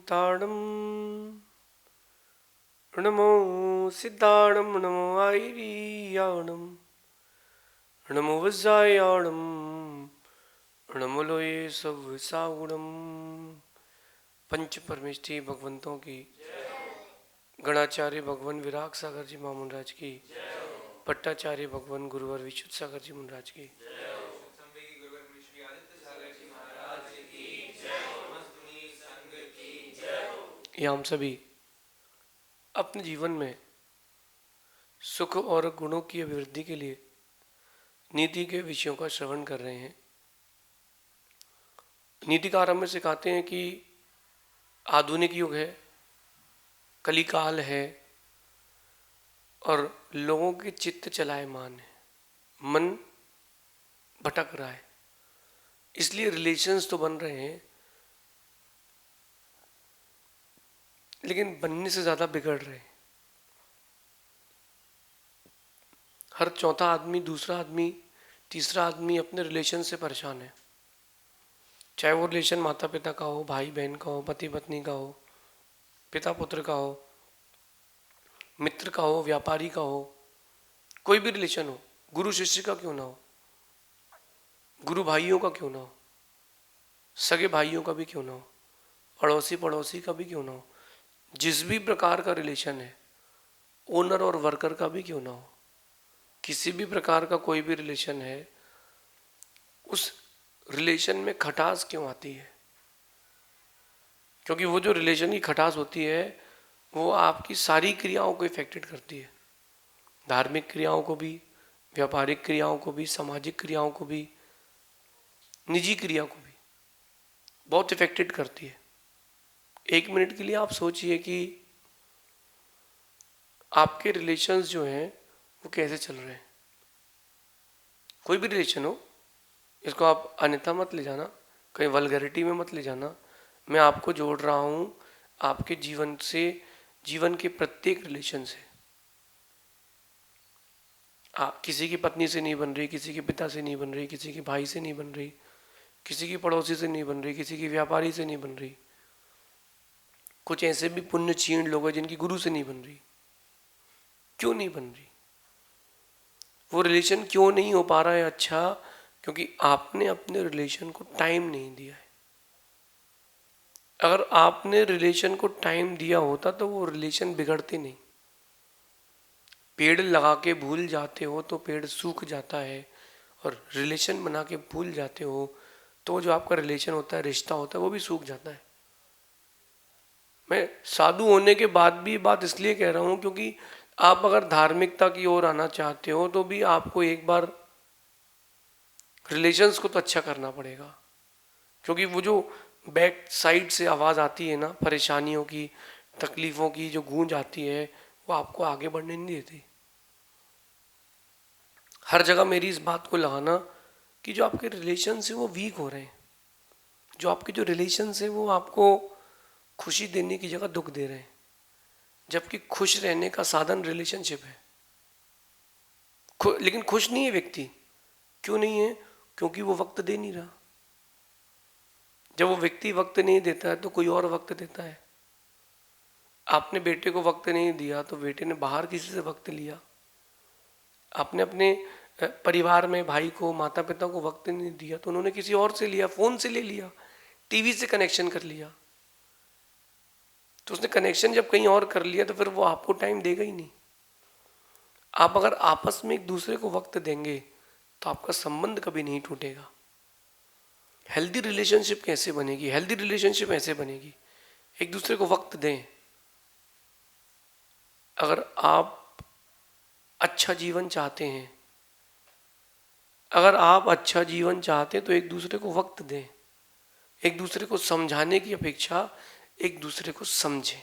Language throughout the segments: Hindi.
भूताणं नमो सिद्धाणं नमो आयर्याणं नमो वज्रायाणं नमो लोये सवसागुणम्। पंच परमेष्ठी भगवंतों की, गणाचार्य भगवान विराग सागर जी महामुंडराज की, पट्टाचार्य भगवान गुरुवर विशुद्ध सागर जी महाराज की, ये हम सभी अपने जीवन में सुख और गुणों की अभिवृद्धि के लिए नीति के विषयों का श्रवण कर रहे हैं। नीतिकार हमें सिखाते हैं कि आधुनिक युग है, कलिकाल है और लोगों के चित्त चलायमान है, मन भटक रहा है, इसलिए रिलेशंस तो बन रहे हैं लेकिन बनने से ज़्यादा बिगड़ रहे हैं। हर चौथा आदमी, दूसरा आदमी, तीसरा आदमी अपने रिलेशन से परेशान है, चाहे वो रिलेशन माता पिता का हो, भाई बहन का हो, पति पत्नी का हो, पिता पुत्र का हो, मित्र का हो, व्यापारी का हो, कोई भी रिलेशन हो, गुरु शिष्य का क्यों ना हो, गुरु भाइयों का क्यों ना हो, सगे भाइयों का भी क्यों ना हो, अड़ोसी पड़ोसी का भी क्यों ना हो, जिस भी प्रकार का रिलेशन है, ओनर और वर्कर का भी क्यों ना हो, किसी भी प्रकार का कोई भी रिलेशन है, उस रिलेशन में खटास क्यों आती है? क्योंकि वो जो रिलेशन की खटास होती है वो आपकी सारी क्रियाओं को इफेक्टेड करती है, धार्मिक क्रियाओं को भी, व्यापारिक क्रियाओं को भी, सामाजिक क्रियाओं को भी, निजी क्रिया को भी बहुत इफेक्टेड करती है। एक मिनट के लिए आप सोचिए कि आपके रिलेशंस जो हैं वो कैसे चल रहे हैं। कोई भी रिलेशन हो, इसको आप अन्यथा मत ले जाना, कहीं वल्गैरिटी में मत ले जाना। मैं आपको जोड़ रहा हूँ आपके जीवन से, जीवन के प्रत्येक रिलेशन से। आप किसी की पत्नी से नहीं बन रही, किसी के पिता से नहीं बन रही, किसी के भाई से नहीं बन रही, किसी की पड़ोसी से नहीं बन रही, किसी की व्यापारी से नहीं बन रही। कुछ ऐसे भी पुण्य क्षीण लोग हैं जिनकी गुरु से नहीं बन रही। क्यों नहीं बन रही? वो रिलेशन क्यों नहीं हो पा रहा है? अच्छा, क्योंकि आपने अपने रिलेशन को टाइम नहीं दिया है। अगर आपने रिलेशन को टाइम दिया होता तो वो रिलेशन बिगड़ते नहीं। पेड़ लगा के भूल जाते हो तो पेड़ सूख जाता है, और रिलेशन बना के भूल जाते हो तो जो आपका रिलेशन होता है, रिश्ता होता है, वो भी सूख जाता है। मैं साधु होने के बाद भी बात इसलिए कह रहा हूँ क्योंकि आप अगर धार्मिकता की ओर आना चाहते हो तो भी आपको एक बार रिलेशंस को तो अच्छा करना पड़ेगा। क्योंकि वो जो बैक साइड से आवाज़ आती है ना, परेशानियों की, तकलीफ़ों की जो गूंज आती है, वो आपको आगे बढ़ने नहीं देती। हर जगह मेरी इस बात को लगाना कि जो आपके रिलेशंस हैं वो वीक हो रहे हैं, जो आपके जो रिलेशंस हैं वो आपको खुशी देने की जगह दुख दे रहे हैं, जबकि खुश रहने का साधन रिलेशनशिप है। लेकिन खुश नहीं है व्यक्ति। क्यों नहीं है? क्योंकि वो वक्त दे नहीं रहा। जब वो व्यक्ति वक्त नहीं देता है तो कोई और वक्त देता है। आपने बेटे को वक्त नहीं दिया तो बेटे ने बाहर किसी से वक्त लिया। आपने अपने परिवार में भाई को, माता पिता को वक्त नहीं दिया तो उन्होंने किसी और से लिया, फोन से ले लिया, टीवी से कनेक्शन कर लिया। तो उसने कनेक्शन जब कहीं और कर लिया तो फिर वो आपको टाइम देगा ही नहीं। आप अगर आपस में एक दूसरे को वक्त देंगे तो आपका संबंध कभी नहीं टूटेगा। हेल्दी रिलेशनशिप कैसे बनेगी? हेल्दी रिलेशनशिप ऐसे बनेगी, एक दूसरे को वक्त दें। अगर आप अच्छा जीवन चाहते हैं, अगर आप अच्छा जीवन चाहते हैं तो एक दूसरे को वक्त दें। एक दूसरे को समझाने की अपेक्षा एक दूसरे को समझें।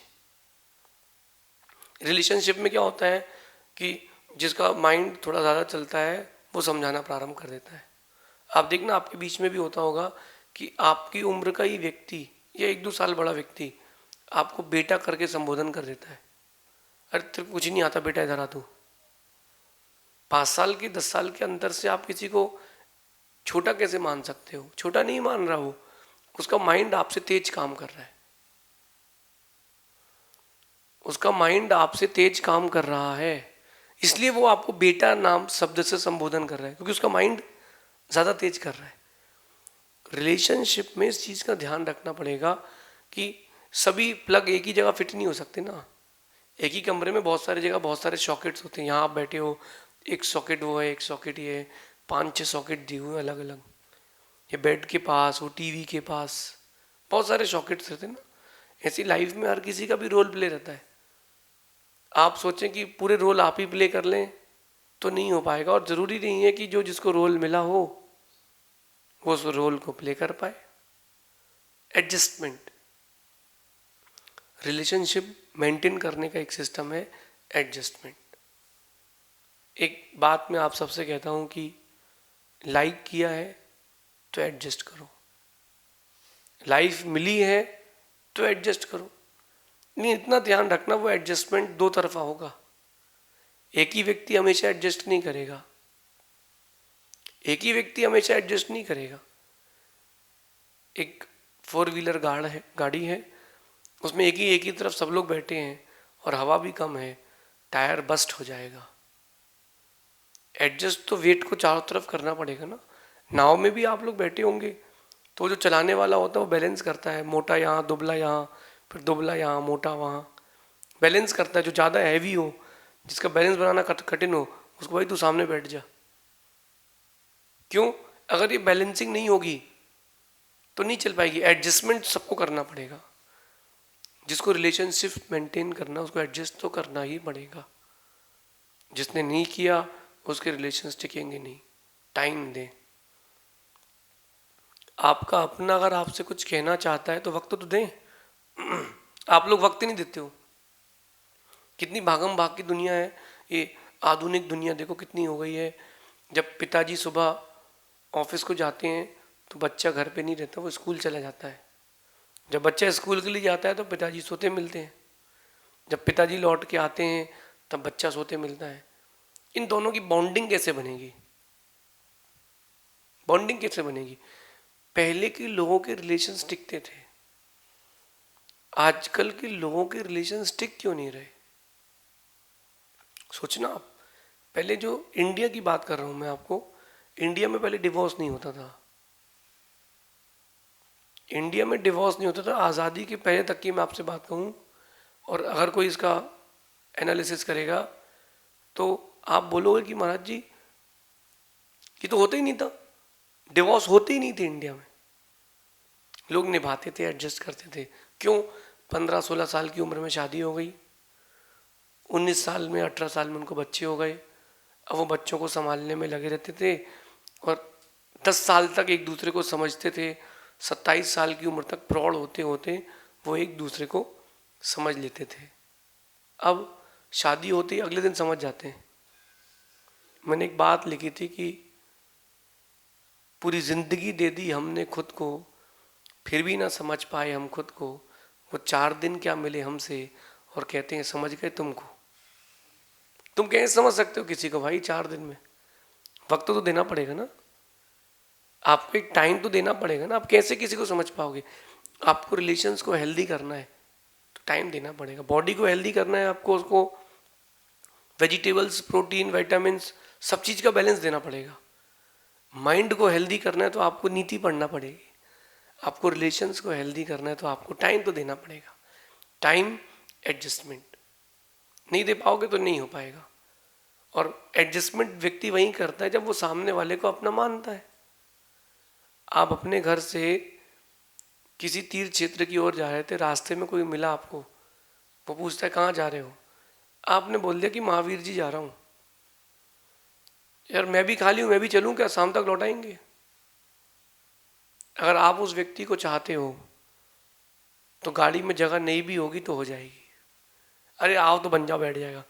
रिलेशनशिप में क्या होता है कि जिसका माइंड थोड़ा ज़्यादा चलता है वो समझाना प्रारंभ कर देता है। आप देखना, आपके बीच में भी होता होगा कि आपकी उम्र का ही व्यक्ति या 1-2 साल बड़ा व्यक्ति आपको बेटा करके संबोधन कर देता है। अरे तेरे को कुछ नहीं आता बेटा, इधर आ तू। 5 साल के 10 साल के अंतर से आप किसी को छोटा कैसे मान सकते हो? छोटा नहीं मान रहा वो, उसका माइंड आपसे तेज काम कर रहा है। उसका माइंड आपसे तेज काम कर रहा है, इसलिए वो आपको बेटा नाम शब्द से संबोधन कर रहा है, क्योंकि उसका माइंड ज़्यादा तेज कर रहा है। रिलेशनशिप में इस चीज़ का ध्यान रखना पड़ेगा कि सभी प्लग एक ही जगह फिट नहीं हो सकते ना। एक ही कमरे में बहुत सारी जगह बहुत सारे सॉकेट्स होते हैं। यहाँ आप बैठे हो, एक सॉकेट वो है, एक सॉकेट ये है, 5-6 सॉकेट दिए हुए अलग अलग। ये बेड के पास, वो टीवी के पास बहुत सारे सॉकेट्स रहते हैं ना। ऐसी लाइफ में हर किसी का भी रोल प्ले रहता है। आप सोचें कि पूरे रोल आप ही प्ले कर लें तो नहीं हो पाएगा, और ज़रूरी नहीं है कि जो जिसको रोल मिला हो वो उस रोल को प्ले कर पाए। एडजस्टमेंट, रिलेशनशिप मेंटेन करने का एक सिस्टम है एडजस्टमेंट। एक बात मैं आप सबसे कहता हूं कि लाइक किया है तो एडजस्ट करो, लाइफ मिली है तो एडजस्ट करो। नहीं, इतना ध्यान रखना वो एडजस्टमेंट दो तरफा होगा। एक ही व्यक्ति हमेशा एडजस्ट नहीं करेगा, एक ही व्यक्ति हमेशा एडजस्ट नहीं करेगा। एक 4 व्हीलर गाड़ी है, उसमें एक ही तरफ सब लोग बैठे हैं और हवा भी कम है, टायर बस्ट हो जाएगा। एडजस्ट तो वेट को चारों तरफ करना पड़ेगा ना। नाव में भी आप लोग बैठे होंगे तो जो चलाने वाला होता है वो बैलेंस करता है, मोटा यहाँ दुबला यहाँ, फिर दुबला यहाँ मोटा वहाँ, बैलेंस करता है। जो ज़्यादा हैवी हो, जिसका बैलेंस बनाना कठिन हो, उसको भाई तू सामने बैठ जा। क्यों? अगर ये बैलेंसिंग नहीं होगी तो नहीं चल पाएगी। एडजस्टमेंट सबको करना पड़ेगा। जिसको रिलेशनशिप मेंटेन करना उसको एडजस्ट तो करना ही पड़ेगा। जिसने नहीं किया उसके रिलेशंस टिकेंगे नहीं। टाइम दें। आपका अपना अगर आपसे कुछ कहना चाहता है तो वक्त तो दें। आप लोग वक्त ही नहीं देते हो। कितनी भागम भाग की दुनिया है ये, आधुनिक दुनिया देखो कितनी हो गई है। जब पिताजी सुबह ऑफिस को जाते हैं तो बच्चा घर पे नहीं रहता, वो स्कूल चला जाता है। जब बच्चा स्कूल के लिए जाता है तो पिताजी सोते मिलते हैं। जब पिताजी लौट के आते हैं तब बच्चा सोते मिलता है। इन दोनों की बॉन्डिंग कैसे बनेगी? बॉन्डिंग कैसे बनेगी? पहले के लोगों के रिलेशंस टिकते थे, आजकल के लोगों के रिलेशंस टिक क्यों नहीं रहे? सोचना आप। पहले जो इंडिया की बात कर रहा हूं मैं आपको, इंडिया में पहले डिवोर्स नहीं होता था। इंडिया में डिवोर्स नहीं होता था आज़ादी के पहले तक की मैं आपसे बात कहूं। और अगर कोई इसका एनालिसिस करेगा तो आप बोलोगे कि महाराज जी ये तो होता ही नहीं था, डिवोर्स होते ही नहीं थे इंडिया में। लोग निभाते थे, एडजस्ट करते थे। क्यों? 15-16 साल की उम्र में शादी हो गई, 19 साल में 18 साल में उनको बच्चे हो गए। अब वो बच्चों को संभालने में लगे रहते थे और 10 साल तक एक दूसरे को समझते थे। 27 साल की उम्र तक प्रौढ़ होते होते वो एक दूसरे को समझ लेते थे। अब शादी होती अगले दिन समझ जाते हैं। मैंने एक बात लिखी थी कि पूरी जिंदगी दे दी हमने खुद को, फिर भी ना समझ पाए हम खुद को। वो 4 दिन क्या मिले हमसे और कहते हैं समझ गए तुमको। तुम कैसे समझ सकते हो किसी को भाई 4 दिन में? वक्त तो देना पड़ेगा ना, आपको एक टाइम तो देना पड़ेगा ना। आप कैसे किसी को समझ पाओगे? आपको रिलेशंस को हेल्दी करना है तो टाइम देना पड़ेगा। बॉडी को हेल्दी करना है आपको, उसको वेजिटेबल्स, प्रोटीन, विटामिन्स, सब चीज़ का बैलेंस देना पड़ेगा। माइंड को हेल्दी करना है तो आपको नीति पढ़ना पड़ेगी। आपको रिलेशंस को हेल्दी करना है तो आपको टाइम तो देना पड़ेगा। टाइम, एडजस्टमेंट नहीं दे पाओगे तो नहीं हो पाएगा। और एडजस्टमेंट व्यक्ति वही करता है जब वो सामने वाले को अपना मानता है। आप अपने घर से किसी तीर्थ क्षेत्र की ओर जा रहे थे, रास्ते में कोई मिला आपको, वो पूछता है कहाँ जा रहे हो? आपने बोल दिया कि महावीर जी जा रहा हूँ। यार मैं भी खाली हूँ, मैं भी चलूँ क्या? शाम तक लौट आएंगे। अगर आप उस व्यक्ति को चाहते हो तो गाड़ी में जगह नहीं भी होगी तो हो जाएगी। अरे आओ तो बन जाओ, बैठ जाएगा।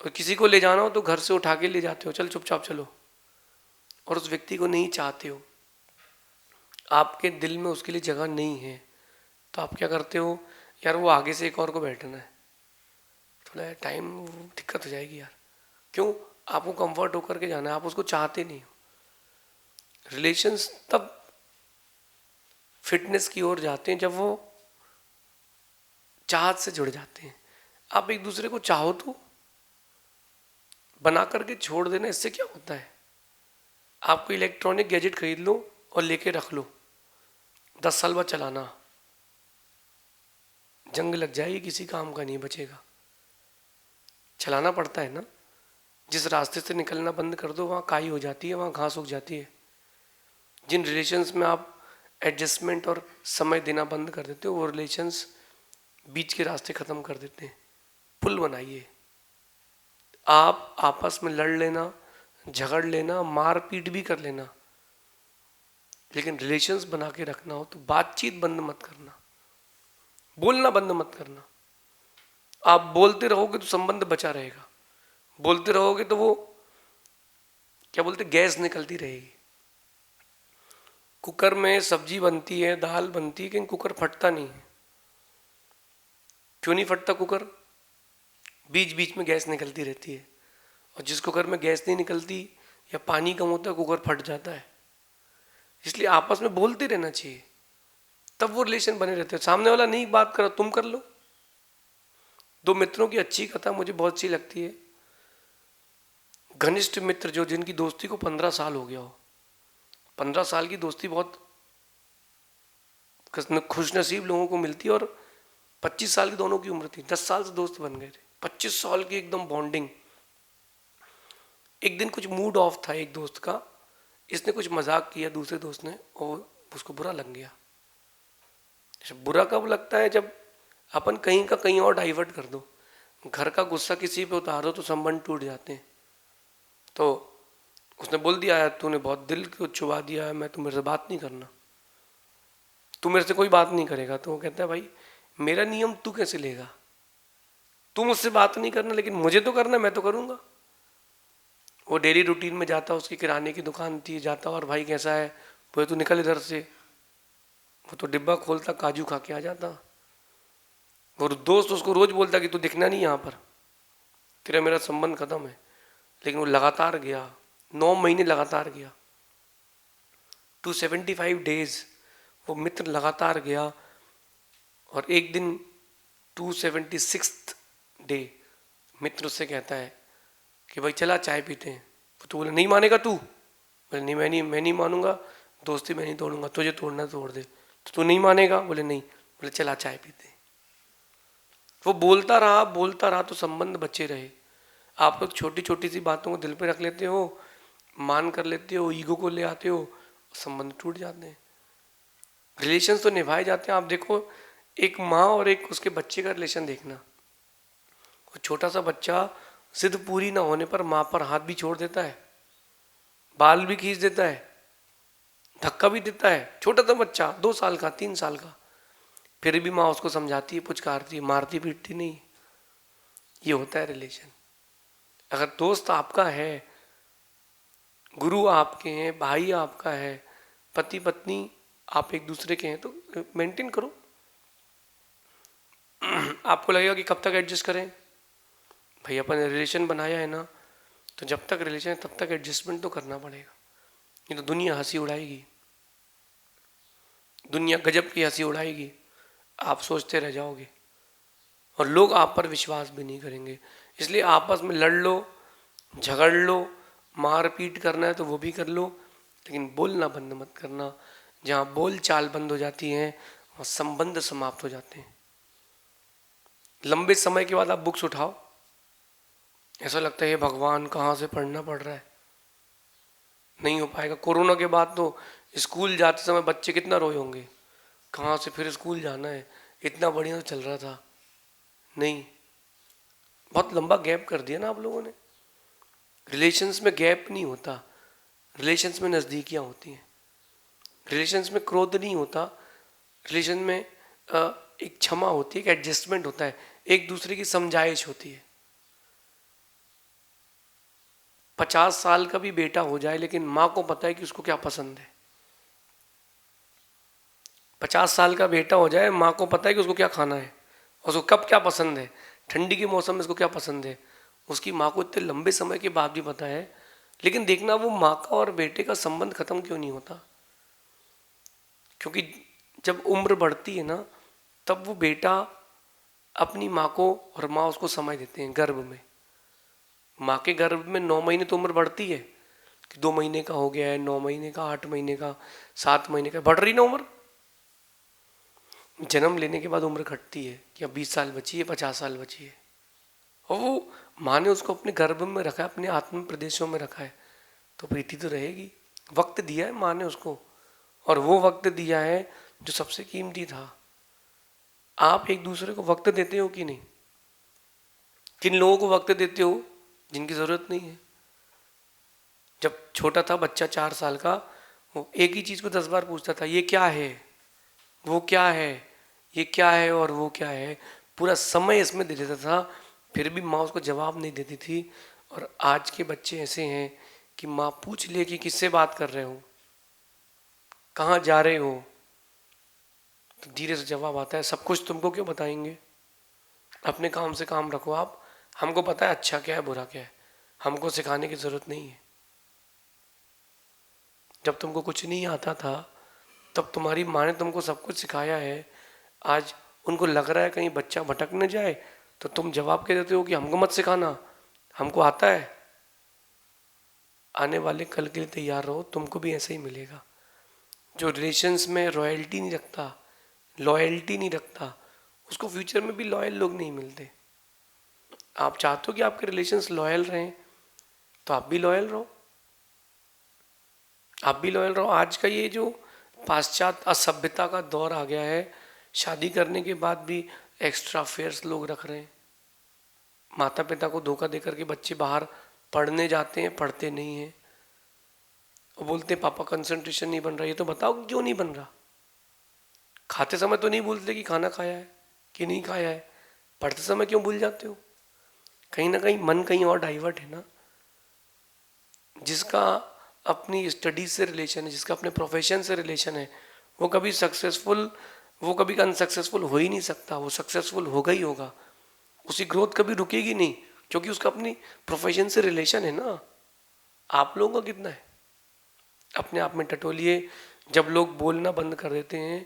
और किसी को ले जाना हो तो घर से उठा के ले जाते हो, चल चुपचाप चलो। और उस व्यक्ति को नहीं चाहते हो, आपके दिल में उसके लिए जगह नहीं है, तो आप क्या करते हो? यार वो आगे से एक और को बैठना है, थोड़ा टाइम दिक्कत हो जाएगी यार। क्यों? आपको कंफर्ट होकर के जाना है, आप उसको चाहते नहीं हो। रिलेशंस तब फिटनेस की ओर जाते हैं जब वो चाहत से जुड़ जाते हैं। आप एक दूसरे को चाहो तो बना करके छोड़ देना, इससे क्या होता है? आप कोई इलेक्ट्रॉनिक गैजेट खरीद लो और लेके रख लो, 10 साल बाद चलाना, जंग लग जाएगी, किसी काम का नहीं बचेगा। चलाना पड़ता है ना। जिस रास्ते से निकलना बंद कर दो वहाँ काई हो जाती है, वहाँ घास उग जाती है। जिन रिलेशंस में आप एडजस्टमेंट और समय देना बंद कर देते हो, वो रिलेशंस बीच के रास्ते ख़त्म कर देते हैं। पुल बनाइए। आप आपस में लड़ लेना, झगड़ लेना, मार पीट भी कर लेना, लेकिन रिलेशंस बना के रखना हो तो बातचीत बंद मत करना, बोलना बंद मत करना। आप बोलते रहोगे तो संबंध बचा रहेगा, बोलते रहोगे तो वो क्या बोलते, गैस निकलती रहेगी। कुकर में सब्जी बनती है, दाल बनती है, लेकिन कुकर फटता नहीं है। क्यों नहीं फटता कुकर? बीच बीच में गैस निकलती रहती है। और जिस कुकर में गैस नहीं निकलती या पानी कम होता है, कुकर फट जाता है। इसलिए आपस में बोलते रहना चाहिए, तब वो रिलेशन बने रहते हैं। सामने वाला नहीं बात कर, तुम कर लो। दो मित्रों की अच्छी कथा मुझे बहुत अच्छी लगती है। घनिष्ठ मित्र जो, जिनकी दोस्ती को 15 साल हो गया हो, 15 साल की दोस्ती बहुत खुशनसीब लोगों को मिलती है। और 25 साल की दोनों की उम्र थी, 10 साल से दोस्त बन गए थे, 25 साल की एकदम बॉन्डिंग। एक दिन कुछ मूड ऑफ था एक दोस्त का, इसने कुछ मजाक किया दूसरे दोस्त ने और उसको बुरा लग गया। बुरा कब लगता है? जब अपन कहीं का कहीं और डाइवर्ट कर दो। घर का गुस्सा किसी पे उतारो तो संबंध टूट जाते हैं। तो उसने बोल दिया, यार तूने बहुत दिल को छुपा दिया है, मैं तू मेरे से बात नहीं करना, तू मेरे से कोई बात नहीं करेगा। तो वो कहता है, भाई मेरा नियम तू कैसे लेगा? तू मुझसे बात नहीं करना, लेकिन मुझे तो करना, मैं तो करूँगा। वो डेली रूटीन में जाता, उसकी किराने की दुकान थी, जाता और भाई कैसा है, बोले तू निकल इधर से। वो तो डिब्बा खोलता, काजू खा के आ जाता। वो दोस्त उसको रोज बोलता कि तू दिखना नहीं यहाँ पर, तेरा मेरा संबंध खत्म है। लेकिन वो लगातार गया, 9 महीने लगातार गया, 275 डेज वो मित्र लगातार गया। और एक दिन 276 डे मित्र उससे कहता है कि भाई चला चाय पीते हैं। तो बोले नहीं मानेगा तू? बोले नहीं, मैं नहीं मानूंगा, दोस्ती मैं नहीं तोड़ूंगा, तुझे तोड़ना तोड़ दे। तो तू नहीं मानेगा? बोले नहीं। बोले चला चाय पीते हैं। वो बोलता रहा तो संबंध बचे रहे। आप लोग छोटी छोटी सी बातों को दिल पे रख लेते हो, मान कर लेते हो, ईगो को ले आते हो, संबंध टूट जाते हैं। रिलेशन तो निभाए जाते हैं। आप देखो, एक माँ और एक उसके बच्चे का रिलेशन देखना। वो छोटा सा बच्चा जिद पूरी ना होने पर माँ पर हाथ भी छोड़ देता है, बाल भी खींच देता है, धक्का भी देता है। छोटा सा बच्चा, 2 साल का, 3 साल का, फिर भी माँ उसको समझाती है, पुचकारती है, मारती पीटती नहीं। ये होता है रिलेशन। अगर दोस्त आपका है, गुरु आपके हैं, भाई आपका है, पति पत्नी आप एक दूसरे के हैं, तो मेंटेन करो। आपको लगेगा कि कब तक एडजस्ट करें, भाई अपन रिलेशन बनाया है ना, तो जब तक रिलेशन है तब तक एडजस्टमेंट तो करना पड़ेगा। नहीं तो दुनिया हंसी उड़ाएगी, दुनिया गजब की हंसी उड़ाएगी, आप सोचते रह जाओगे और लोग आप पर विश्वास भी नहीं करेंगे। इसलिए आपस में लड़ लो, झगड़ लो, मार पीट करना है तो वो भी कर लो, लेकिन बोलना बंद मत करना। जहाँ बोल चाल बंद हो जाती है वहाँ संबंध समाप्त हो जाते हैं। लंबे समय के बाद आप बुक्स उठाओ, ऐसा लगता है भगवान कहाँ से पढ़ना पड़ रहा है, नहीं हो पाएगा। कोरोना के बाद तो स्कूल जाते समय बच्चे कितना रोए होंगे, कहाँ से फिर स्कूल जाना है, इतना बढ़िया चल रहा था। नहीं, बहुत लंबा गैप कर दिया ना आप लोगों ने। रिलेशंस में गैप नहीं होता, रिलेशंस में नज़दीकियाँ होती हैं। रिलेशंस में क्रोध नहीं होता, रिलेशन में एक क्षमा होती है, एक एडजस्टमेंट होता है, एक दूसरे की समझाइश होती है। 50 साल का भी बेटा हो जाए लेकिन माँ को पता है कि उसको क्या पसंद है। 50 साल का बेटा हो जाए, माँ को पता है कि उसको क्या खाना है, उसको कब क्या पसंद है, ठंडी के मौसम में उसको क्या पसंद है, उसकी माँ को इतने लंबे समय के बाद भी पता है। लेकिन देखना वो माँ का और बेटे का संबंध खत्म क्यों नहीं होता? क्योंकि जब उम्र बढ़ती है ना, तब वो बेटा अपनी माँ को, और माँ उसको समय देते हैं गर्भ में। माँ के गर्भ में 9 महीने तो उम्र बढ़ती है कि 2 महीने का हो गया है, 9 महीने का, 8 महीने का, 7 महीने का, बढ़ रही ना उम्र। जन्म लेने के बाद उम्र घटती है कि अब 20 साल बची है, 50 साल बची है। और वो माँ ने उसको अपने गर्भ में रखा है, अपने आत्म प्रदेशों में रखा है, तो प्रीति तो रहेगी। वक्त दिया है माँ ने उसको, और वो वक्त दिया है जो सबसे कीमती था। आप एक दूसरे को वक्त देते हो कि नहीं? किन लोगों को वक्त देते हो जिनकी जरूरत नहीं है? जब छोटा था बच्चा 4 साल का, वो एक ही चीज को 10 बार पूछता था, ये क्या है, वो क्या है, ये क्या है और वो क्या है, पूरा समय इसमें दे देता था, फिर भी माँ उसको जवाब नहीं देती थी। और आज के बच्चे ऐसे हैं कि माँ पूछ ले कि किससे बात कर रहे हो, कहाँ जा रहे हो, तो धीरे से जवाब आता है, सब कुछ तुमको क्यों बताएंगे, अपने काम से काम रखो आप, हमको पता है अच्छा क्या है बुरा क्या है, हमको सिखाने की जरूरत नहीं है। जब तुमको कुछ नहीं आता था तब तुम्हारी माँ ने तुमको सब कुछ सिखाया है। आज उनको लग रहा है कहीं बच्चा भटक न जाए, तो तुम जवाब कह देते हो कि हमको मत सिखाना, हमको आता है। आने वाले कल के लिए तैयार रहो, तुमको भी ऐसा ही मिलेगा। जो रिलेशंस में रॉयल्टी नहीं रखता, लॉयल्टी नहीं रखता, उसको फ्यूचर में भी लॉयल लोग नहीं मिलते। आप चाहते हो कि आपके रिलेशंस लॉयल रहें, तो आप भी लॉयल रहो, आप भी लॉयल रहो। आज का ये जो पाश्चात्य असभ्यता का दौर आ गया है, शादी करने के बाद भी एक्स्ट्रा अफेयर्स लोग रख रहे हैं। माता पिता को धोखा देकर के बच्चे बाहर पढ़ने जाते हैं, पढ़ते नहीं हैं, और बोलते हैं पापा कंसंट्रेशन नहीं बन रहा। ये तो बताओ क्यों नहीं बन रहा? खाते समय तो नहीं भूलते कि खाना खाया है कि नहीं खाया है, पढ़ते समय क्यों भूल जाते हो? कहीं ना कहीं मन कहीं और डाइवर्ट है ना। जिसका अपनी स्टडीज से रिलेशन है, जिसका अपने प्रोफेशन से रिलेशन है, वो कभी सक्सेसफुल, वो कभी अनसक्सेसफुल हो ही नहीं सकता, वो सक्सेसफुल होगा ही होगा। उसकी ग्रोथ कभी रुकेगी नहीं, क्योंकि उसका अपनी प्रोफेशन से रिलेशन है ना। आप लोगों का कितना है? अपने आप में टटोलिए। जब लोग बोलना बंद कर देते हैं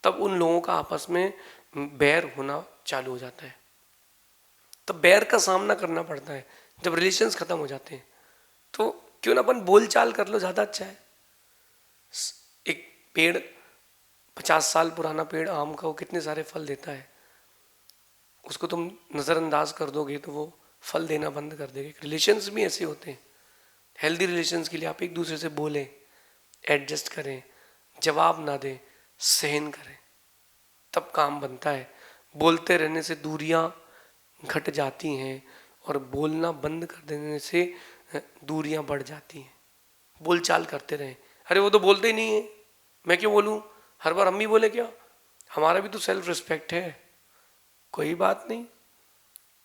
तब उन लोगों का आपस में बैर होना चालू हो जाता है, तब बैर का सामना करना पड़ता है जब रिलेशंस खत्म हो जाते हैं। तो क्यों ना अपन बोल चाल कर लो, ज़्यादा अच्छा है। एक पेड़, 50 साल पुराना पेड़ आम का, वो कितने सारे फल देता है, उसको तुम नज़रअंदाज कर दोगे तो वो फल देना बंद कर देगा। रिलेशंस भी ऐसे होते हैं। हेल्दी रिलेशंस के लिए आप एक दूसरे से बोलें, एडजस्ट करें, जवाब ना दें, सहन करें, तब काम बनता है। बोलते रहने से दूरियां घट जाती हैं, और बोलना बंद कर देने से दूरियां बढ़ जाती हैं। बोलचाल करते रहें। अरे वो तो बोलते ही नहीं है, मैं क्यों बोलूं, हर बार हम ही बोले क्या? हमारा भी तो सेल्फ रिस्पेक्ट है। कोई बात नहीं,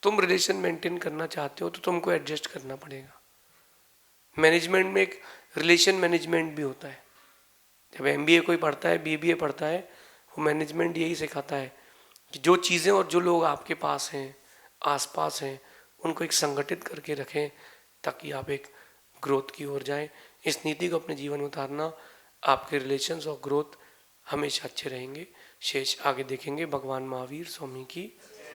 तुम रिलेशन मेंटेन करना चाहते हो तो तुमको एडजस्ट करना पड़ेगा। मैनेजमेंट में एक रिलेशन मैनेजमेंट भी होता है। जब एमबीए कोई पढ़ता है, बीबीए पढ़ता है, वो मैनेजमेंट यही सिखाता है कि जो चीज़ें और जो लोग आपके पास हैं, आसपास हैं, उनको एक संगठित करके रखें ताकि आप एक ग्रोथ की ओर जाएं। इस नीति को अपने जीवन में उतारना, आपके रिलेशंस और ग्रोथ हमेशा अच्छे रहेंगे। शेष आगे देखेंगे। भगवान महावीर स्वामी की